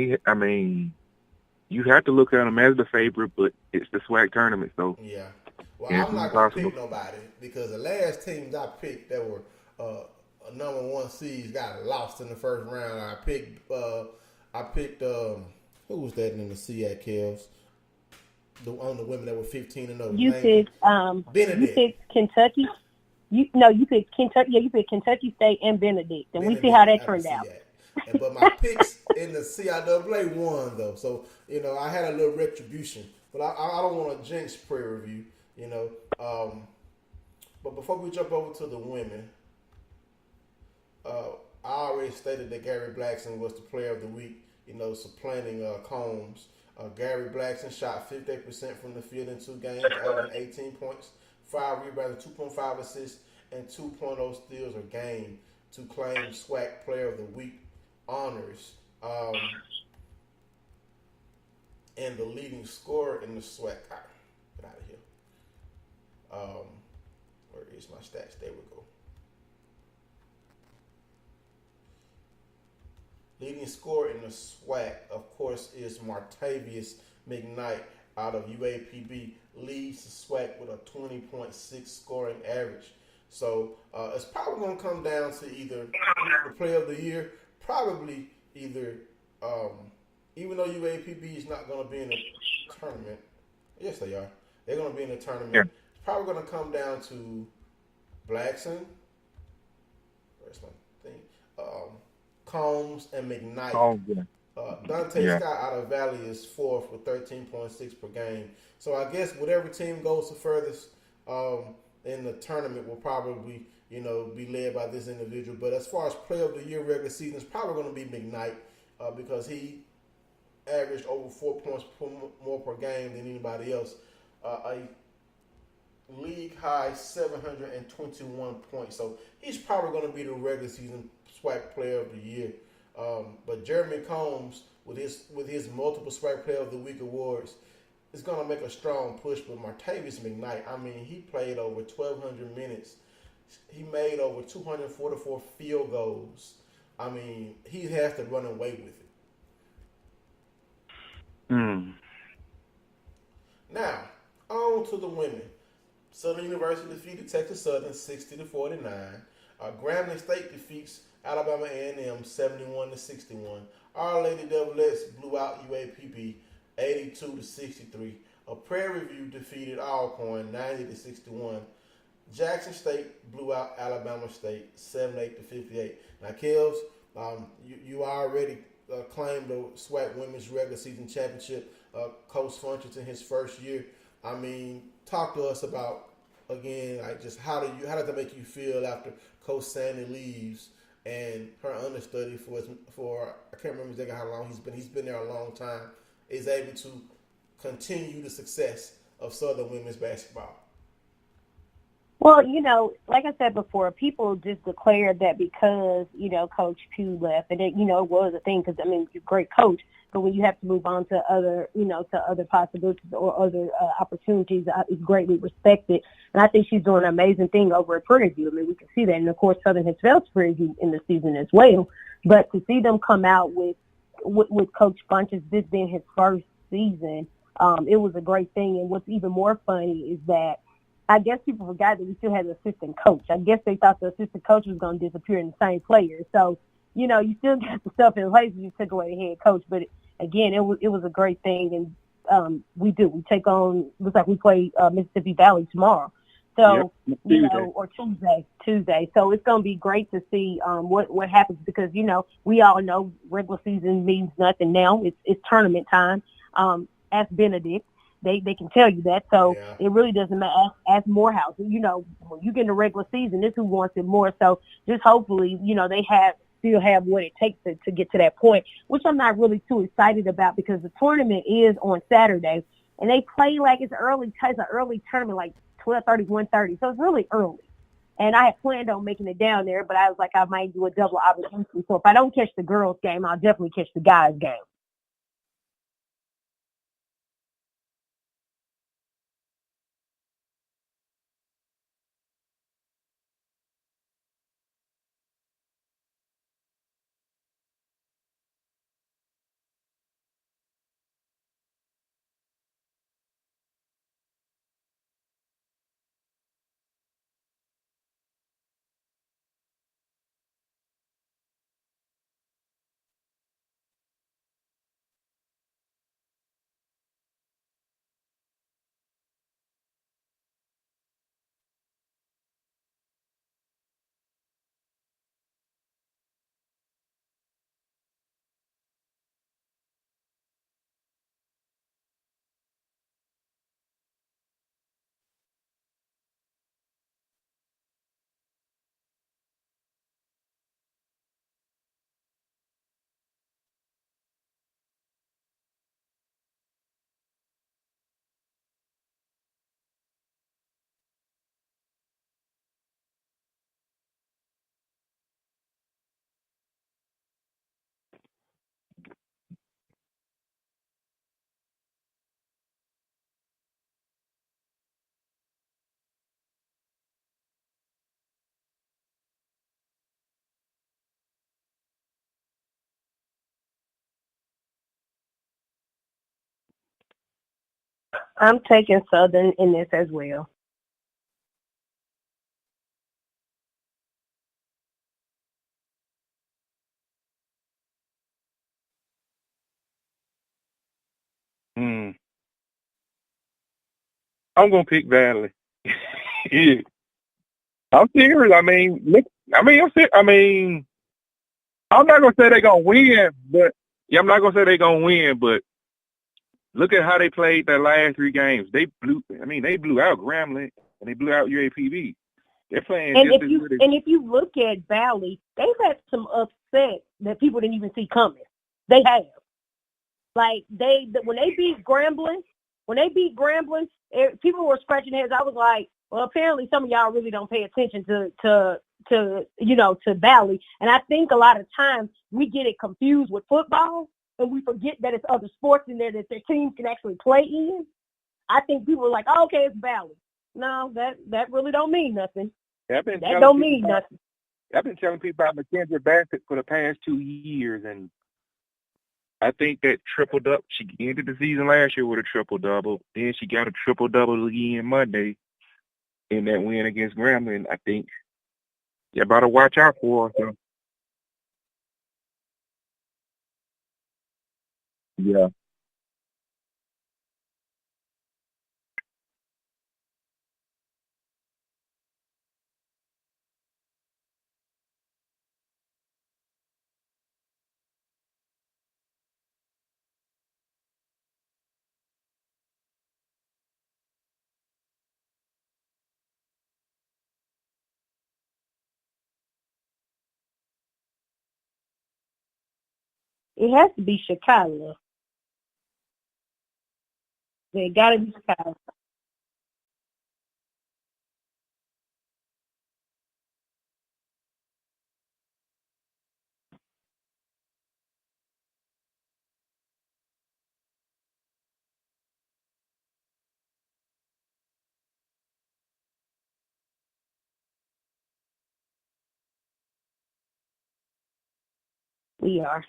You have to look at him as the favorite, but it's the SWAC tournament, so yeah. Well, I'm not going to pick nobody because the last teams I picked that were number 1 seeds got lost in the first round. I picked who was that in the SEAC Cavs? The women that were 15-0. You picked Benedict. You picked Kentucky. You picked Kentucky. Yeah, you picked Kentucky State and Benedict, and we see how that turned out. But my picks in the CIAA won though, so I had a little retribution. But I don't want to jinx Prairie View, But before we jump over to the women, I already stated that Gary Blackson was the player of the week, supplanting Combs. Gary Blackson shot 58% from the field in 2 games, averaging 18 points, 5 rebounds, 2.5 assists, and 2.0 steals a game to claim SWAC player of the week honors. And the leading scorer in the SWAC. Get out of here. Where is my stats? There we go. Leading scorer in the SWAC, of course, is Martavius McKnight out of UAPB. Leads the SWAC with a 20.6 scoring average. So it's probably going to come down to either the player of the year, probably either, even though UAPB is not going to be in the tournament. Yes, they are. They're going to be in the tournament. Yeah. It's probably going to come down to Blackson. Where's my thing? Combs and McKnight. Oh, yeah. Dante Yeah. Scott out of Valley is fourth with 13.6 per game. So I guess whatever team goes the furthest in the tournament will probably, be led by this individual. But as far as player of the year regular season, it's probably going to be McKnight because he averaged over 4 points more per game than anybody else. A league high 721 points. So he's probably going to be the regular season SWAC player of the year. But Jeremy Combs, with his multiple SWAC player of the week awards, is going to make a strong push. But Martavis McKnight, I mean, he played over 1,200 minutes. He made over 244 field goals. I mean, he has to run away with it. Now, on to the women. Southern University defeated Texas Southern 60-49. Grambling State defeats Alabama A&M 71-61. Our Lady Devilettes blew out UAPB 82-63. Prairie View defeated Alcorn 90-61. Jackson State blew out Alabama State 78-58. Now, Kels, you already claimed the SWAC Women's Regular Season Championship. Coach Funches in his first year. I mean, talk to us about, again, like just how does that make you feel after Coach Sandy leaves and her understudy for I can't remember exactly how long he's been there a long time, is able to continue the success of Southern women's basketball? Well, like I said before, people just declared that because, Coach Pugh left, and it was a thing because, he's a great coach, but when you have to move on to other, to other possibilities or other opportunities, it's greatly respected. And I think she's doing an amazing thing over at Prairie View. We can see that. And, of course, Southern has failed Prairie View in the season as well. But to see them come out with Coach Funches, this being his first season, it was a great thing. And what's even more funny is that I guess people forgot that we still had an assistant coach. I guess they thought the assistant coach was going to disappear in the same players. So, you still got the stuff in place. You took away the head coach. But, again, it was a great thing. And we take on, looks like we play Mississippi Valley tomorrow. So, or Tuesday. So it's going to be great to see what happens because, we all know regular season means nothing now. It's tournament time. Ask Benedict. They can tell you that. So It really doesn't matter. Ask Morehouse. When you get in the regular season, this is who wants it more. So just hopefully, they still have what it takes to get to that point, which I'm not really too excited about because the tournament is on Saturday and they play like it's an early tournament, like 12:30, 1:30. So it's really early. And I had planned on making it down there, but I was like, I might do a double opportunity. So if I don't catch the girls' game, I'll definitely catch the guys' game. I'm taking Southern in this as well. I'm gonna pick Valley. Yeah. I'm serious. I mean, look. I'm serious. I'm not gonna say they're gonna win, but I'm not gonna say they're gonna win, but look at how they played their last 3 games. They blew out Grambling and they blew out UAPB. They're playing And just as good as. if you look at Valley, they've had some upset that people didn't even see coming. They have. Like when they beat Grambling, people were scratching heads. I was like, well, apparently some of y'all really don't pay attention to Valley. And I think a lot of times we get it confused with football and we forget that it's other sports in there that their teams can actually play in. I think people are like, oh, okay, it's Valley. No, that really don't mean nothing. That don't mean nothing. I've been telling people about Mackenzie Bassett for the past 2 years, and I think that triple-double, she ended the season last year with a triple-double. Then she got a triple-double again Monday in that win against Grambling. I think you better watch out for her. So. Yeah. It has to be Chicago. They got to be Chicago. We are.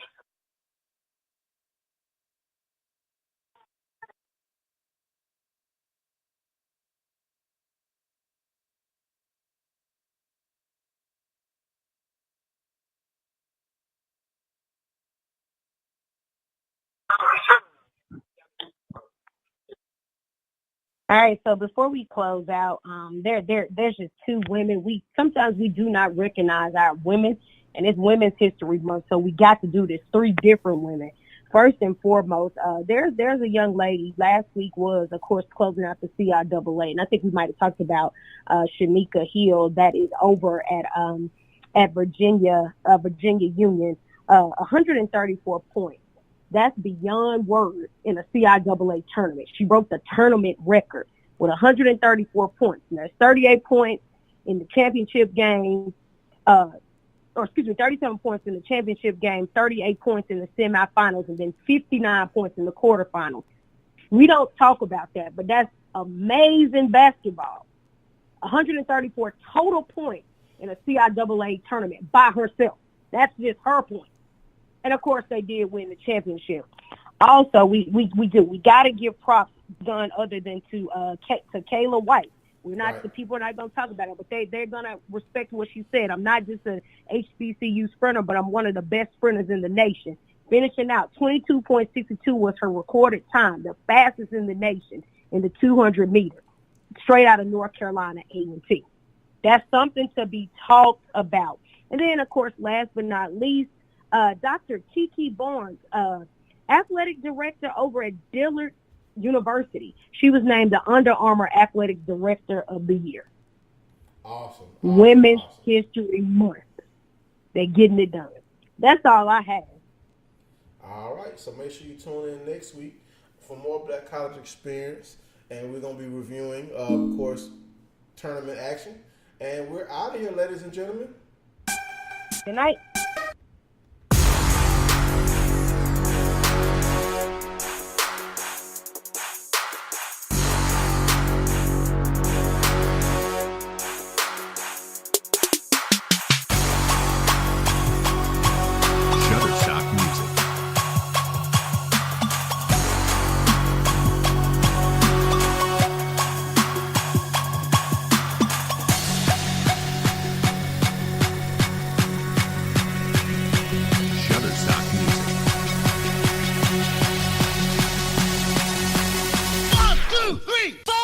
All right, so before we close out, there's just 2 women. Sometimes we do not recognize our women, and it's Women's History Month, so we got to do this. 3 different women. First and foremost, there's a young lady. Last week was, of course, closing out the CIAA, and I think we might have talked about Shanika Hill that is over at Virginia Union, 134 points. That's beyond words in a CIAA tournament. She broke the tournament record with 134 points. And there's 38 points in the championship game, 37 points in the championship game, 38 points in the semifinals, and then 59 points in the quarterfinals. We don't talk about that, but that's amazing basketball. 134 total points in a CIAA tournament by herself. That's just her point. And of course, they did win the championship. Also, we got to give props done other than to Kayla White. We're not, the people are not going to talk about it, but they're going to respect what she said. I'm not just a HBCU sprinter, but I'm one of the best sprinters in the nation. Finishing out 22.62 was her recorded time, the fastest in the nation in the 200 meters, straight out of North Carolina A&T. That's something to be talked about. And then, of course, last but not least, Dr. Kiki Barnes, athletic director over at Dillard University. She was named the Under Armour Athletic Director of the Year. Awesome. Women's History Month. They're getting it done. That's all I have. All right. So make sure you tune in next week for more Black College Experience. And we're going to be reviewing, of course, tournament action. And we're out of here, ladies and gentlemen. Good night. Three, 4.